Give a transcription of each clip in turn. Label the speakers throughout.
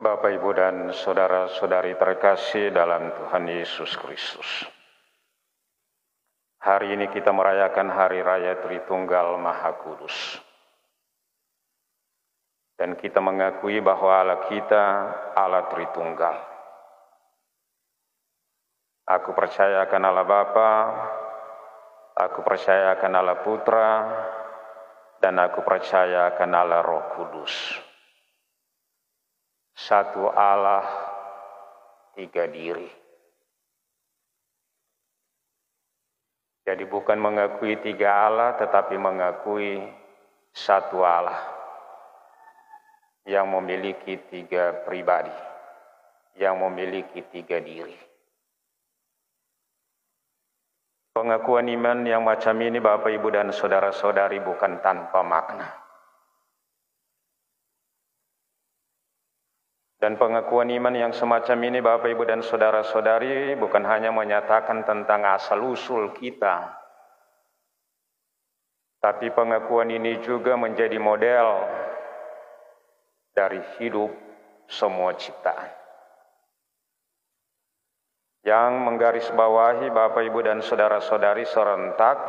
Speaker 1: Bapak, Ibu, dan saudara-saudari terkasih dalam Tuhan Yesus Kristus. Hari ini kita merayakan Hari Raya Tritunggal Maha Kudus. Dan kita mengakui bahwa Allah kita Allah Tritunggal. Aku percaya akan Allah Bapa, aku percaya akan Allah Putra, dan aku percaya akan Allah Roh Kudus. Satu Allah, tiga diri. Jadi bukan mengakui tiga Allah, tetapi mengakui satu Allah yang memiliki tiga pribadi, yang memiliki tiga diri. Pengakuan iman yang macam ini, Bapak, Ibu, dan saudara-saudari, bukan tanpa makna. Dan pengakuan iman yang semacam ini, Bapak, Ibu, dan saudara-saudari, bukan hanya menyatakan tentang asal-usul kita, tapi pengakuan ini juga menjadi model dari hidup semua ciptaan. Yang menggarisbawahi, Bapak, Ibu, dan saudara-saudari, serentak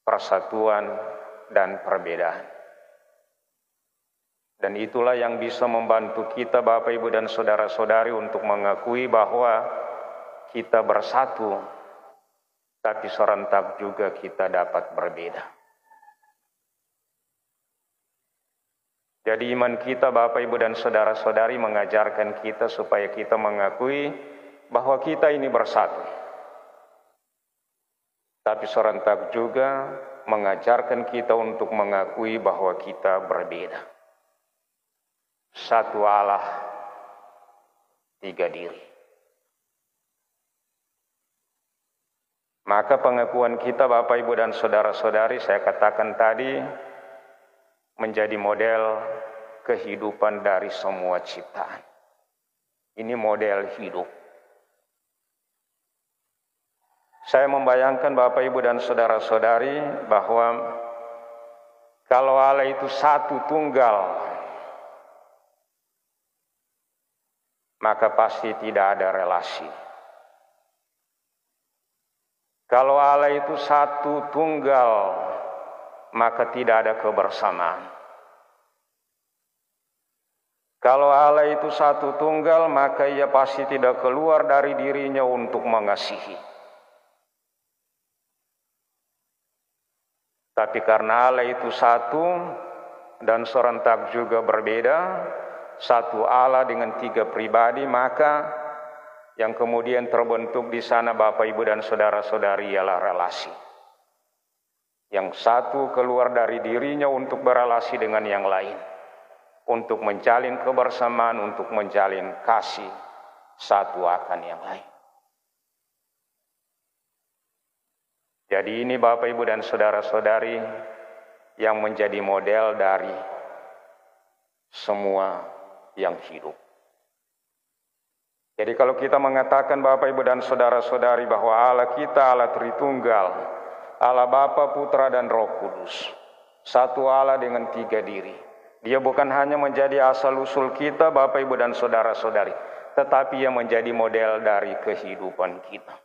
Speaker 1: persatuan dan perbedaan. Dan itulah yang bisa membantu kita, Bapak, Ibu, dan saudara-saudari, untuk mengakui bahwa kita bersatu, tapi serentak juga kita dapat berbeda. Jadi iman kita, Bapak, Ibu, dan saudara-saudari, mengajarkan kita supaya kita mengakui bahwa kita ini bersatu. Tapi serentak juga mengajarkan kita untuk mengakui bahwa kita berbeda. Satu Allah, tiga diri. Maka pengakuan kita, Bapak, Ibu, dan saudara-saudari, saya katakan tadi, menjadi model kehidupan dari semua ciptaan. Ini model hidup. Saya membayangkan, Bapak, Ibu, dan saudara-saudari, bahwa kalau Allah itu satu tunggal, maka pasti tidak ada relasi. Kalau Allah itu satu tunggal, maka tidak ada kebersamaan. Kalau Allah itu satu tunggal, maka ia pasti tidak keluar dari dirinya untuk mengasihi. Tapi karena Allah itu satu dan serentak juga berbeda, satu Allah dengan tiga pribadi, maka yang kemudian terbentuk di sana, Bapak, Ibu, dan saudara-saudari, ialah relasi. Yang satu keluar dari dirinya untuk berelasi dengan yang lain, untuk menjalin kebersamaan, untuk menjalin kasih satu akan yang lain. Jadi ini, Bapak, Ibu, dan saudara-saudari, yang menjadi model dari semua yang hidup. Jadi kalau kita mengatakan, Bapak, Ibu, dan saudara-saudari, bahwa Allah kita Allah Tritunggal, Allah Bapa, Putra, dan Roh Kudus, satu Allah dengan tiga diri. Dia bukan hanya menjadi asal-usul kita, Bapak, Ibu, dan saudara-saudari, tetapi ia menjadi model dari kehidupan kita.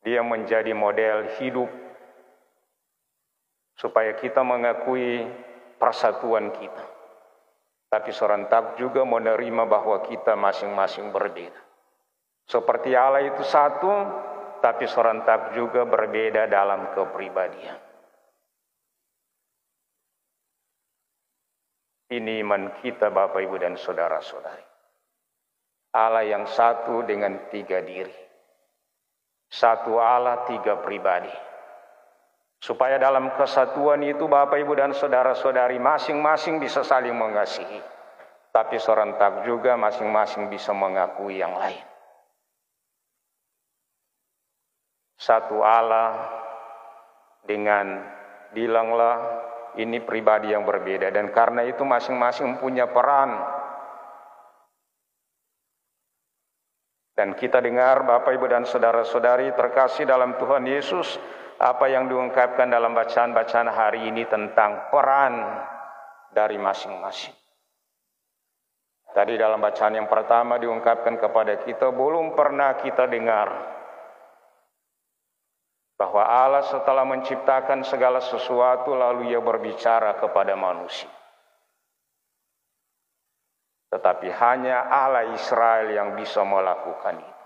Speaker 1: Dia menjadi model hidup supaya kita mengakui persatuan kita. Tapi serentak juga menerima bahwa kita masing-masing berbeda. Seperti Allah itu satu, tapi serentak juga berbeda dalam kepribadian. Ini iman kita, Bapak, Ibu, dan saudara-saudari. Allah yang satu dengan tiga diri. Satu Allah, tiga pribadi. Supaya dalam kesatuan itu, Bapak, Ibu, dan saudara-saudari, masing-masing bisa saling mengasihi. Tapi serentak juga masing-masing bisa mengakui yang lain. Satu Allah dengan, bilanglah, ini pribadi yang berbeda. Dan karena itu masing-masing punya peran. Dan kita dengar, Bapak, Ibu, dan saudara-saudari terkasih dalam Tuhan Yesus, apa yang diungkapkan dalam bacaan-bacaan hari ini tentang peran dari masing-masing. Tadi dalam bacaan yang pertama diungkapkan kepada kita, belum pernah kita dengar bahwa Allah setelah menciptakan segala sesuatu lalu Ia berbicara kepada manusia. Tetapi hanya Allah Israel yang bisa melakukan itu.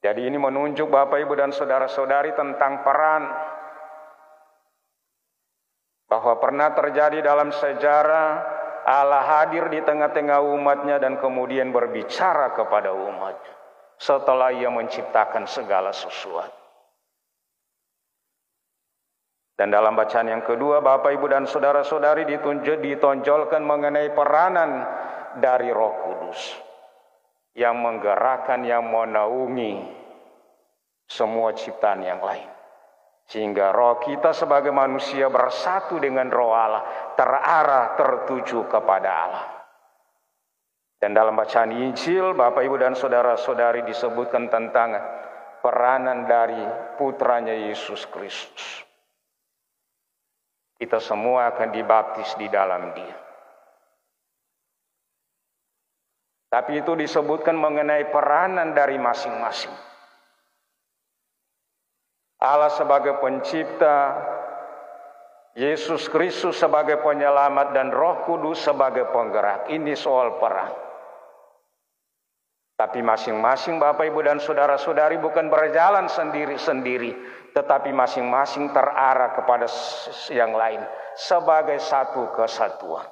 Speaker 1: Jadi ini menunjuk Bapak, Ibu, dan saudara-saudari tentang peran bahwa pernah terjadi dalam sejarah Allah hadir di tengah-tengah umatnya dan kemudian berbicara kepada umatnya setelah Ia menciptakan segala sesuatu. Dan dalam bacaan yang kedua, Bapak, Ibu, dan saudara-saudari ditonjolkan mengenai peranan dari Roh Kudus yang menggerakkan, yang menaungi semua ciptaan yang lain. Sehingga roh kita sebagai manusia bersatu dengan roh Allah, terarah, tertuju kepada Allah. Dan dalam bacaan Injil, Bapak, Ibu, dan saudara-saudari disebutkan tentang peranan dari putranya Yesus Kristus. Kita semua akan dibaptis di dalam Dia. Tapi itu disebutkan mengenai peranan dari masing-masing. Allah sebagai pencipta, Yesus Kristus sebagai penyelamat, dan Roh Kudus sebagai penggerak. Ini soal peran. Tapi masing-masing Bapak, Ibu, dan saudara-saudari bukan berjalan sendiri-sendiri, tetapi masing-masing terarah kepada yang lain sebagai satu kesatuan.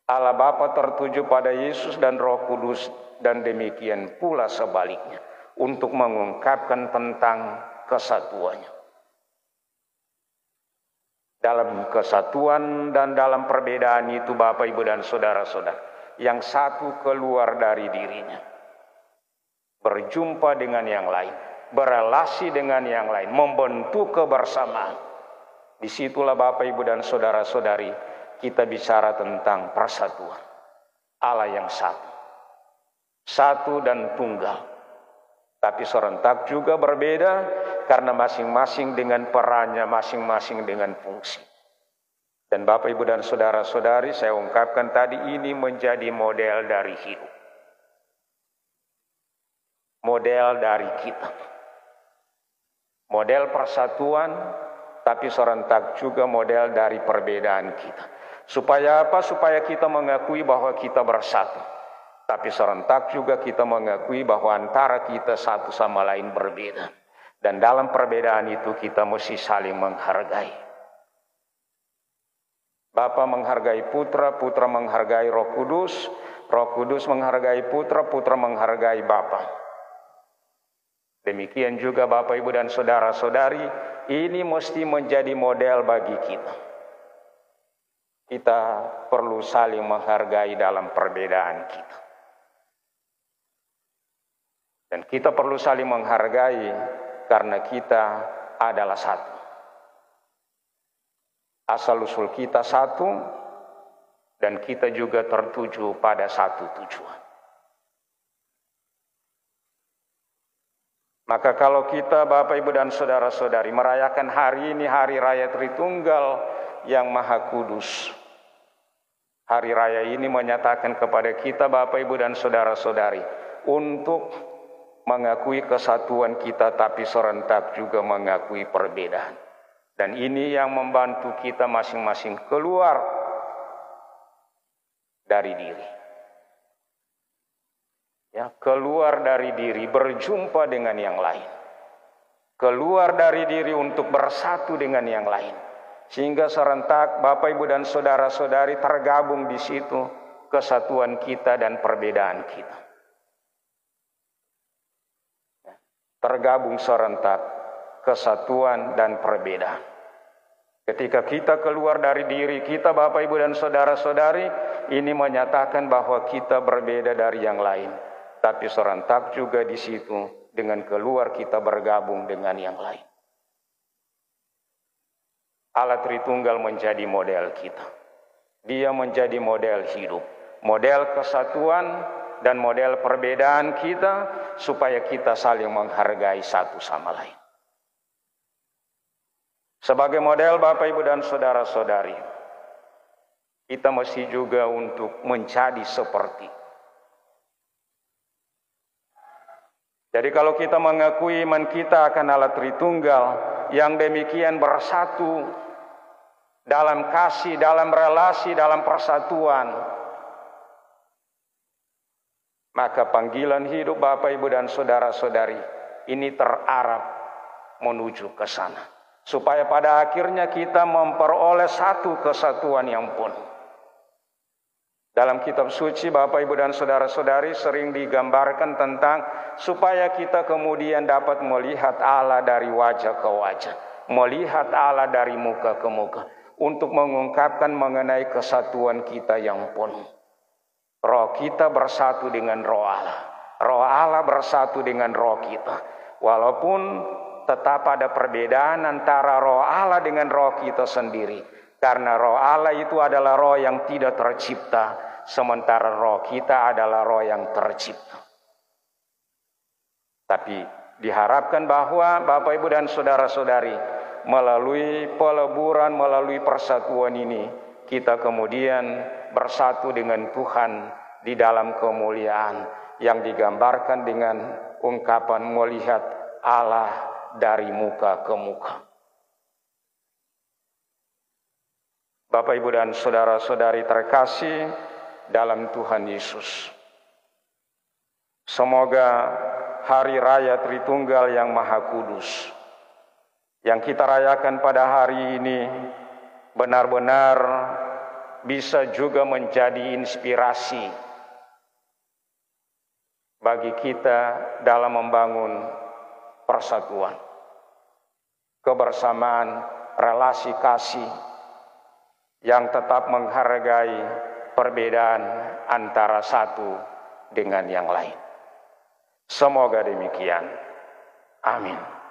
Speaker 1: Allah Bapa tertuju pada Yesus dan Roh Kudus, dan demikian pula sebaliknya, untuk mengungkapkan tentang kesatuannya. Dalam kesatuan dan dalam perbedaan itu Bapak, Ibu, dan saudara-saudara, yang satu keluar dari dirinya, berjumpa dengan yang lain, berelasi dengan yang lain, membentuk kebersamaan. Disitulah Bapak, Ibu, dan saudara-saudari, kita bicara tentang persatuan. Allah yang satu, satu dan tunggal. Tapi serentak juga berbeda karena masing-masing dengan perannya, masing-masing dengan fungsi. Dan Bapak, Ibu, dan saudara-saudari, saya ungkapkan tadi, ini menjadi model dari hidup. Model dari kita. Model persatuan, tapi serentak juga model dari perbedaan kita. Supaya apa? Supaya kita mengakui bahwa kita bersatu. Tapi serentak juga kita mengakui bahwa antara kita satu sama lain berbeda. Dan dalam perbedaan itu kita mesti saling menghargai. Bapa menghargai Putra, Putra menghargai Roh Kudus, Roh Kudus menghargai Putra, Putra menghargai Bapa. Demikian juga Bapak, Ibu, dan saudara-saudari, ini mesti menjadi model bagi kita. Kita perlu saling menghargai dalam perbedaan kita. Dan kita perlu saling menghargai karena kita adalah satu. Asal-usul kita satu, dan kita juga tertuju pada satu tujuan. Maka kalau kita Bapak, Ibu, dan saudara-saudari merayakan hari ini, Hari Raya Tritunggal yang Maha Kudus, hari raya ini menyatakan kepada kita Bapak, Ibu, dan saudara-saudari untuk mengakui kesatuan kita, tapi serentak juga mengakui perbedaan. Dan ini yang membantu kita masing-masing keluar dari diri. Ya, keluar dari diri, berjumpa dengan yang lain. Keluar dari diri untuk bersatu dengan yang lain. Sehingga serentak Bapak, Ibu, dan saudara-saudari tergabung di situ kesatuan kita dan perbedaan kita. Tergabung serentak kesatuan dan perbedaan. Ketika kita keluar dari diri kita Bapak, Ibu, dan saudara-saudari, ini menyatakan bahwa kita berbeda dari yang lain. Tapi serentak juga di situ dengan keluar kita bergabung dengan yang lain. Allah Tritunggal menjadi model kita. Dia menjadi model hidup, model kesatuan dan model perbedaan kita, supaya kita saling menghargai satu sama lain. Sebagai model Bapak, Ibu, dan saudara-saudari, kita mesti juga untuk menjadi seperti. Jadi kalau kita mengakui iman kita akan Allah Tritunggal yang demikian bersatu dalam kasih, dalam relasi, dalam persatuan, maka panggilan hidup Bapak, Ibu, dan saudara-saudari ini terarah menuju ke sana. Supaya pada akhirnya kita memperoleh satu kesatuan yang penuh. Dalam kitab suci Bapak, Ibu, dan saudara-saudari sering digambarkan tentang supaya kita kemudian dapat melihat Allah dari wajah ke wajah. Melihat Allah dari muka ke muka. Untuk mengungkapkan mengenai kesatuan kita yang penuh. Roh kita bersatu dengan roh Allah. Roh Allah bersatu dengan roh kita. Walaupun tetap ada perbedaan antara roh Allah dengan roh kita sendiri. Karena roh Allah itu adalah roh yang tidak tercipta. Sementara roh kita adalah roh yang tercipta. Tapi diharapkan bahwa Bapak, Ibu, dan saudara-saudari melalui peleburan, melalui persatuan ini, kita kemudian bersatu dengan Tuhan di dalam kemuliaan yang digambarkan dengan ungkapan melihat Allah dari muka ke muka. Bapak, Ibu, dan saudara-saudari terkasih dalam Tuhan Yesus, semoga Hari Raya Tritunggal yang Maha Kudus yang kita rayakan pada hari ini benar-benar bisa juga menjadi inspirasi bagi kita dalam membangun persatuan, kebersamaan, relasi kasih yang tetap menghargai perbedaan antara satu dengan yang lain. Semoga demikian. Amin.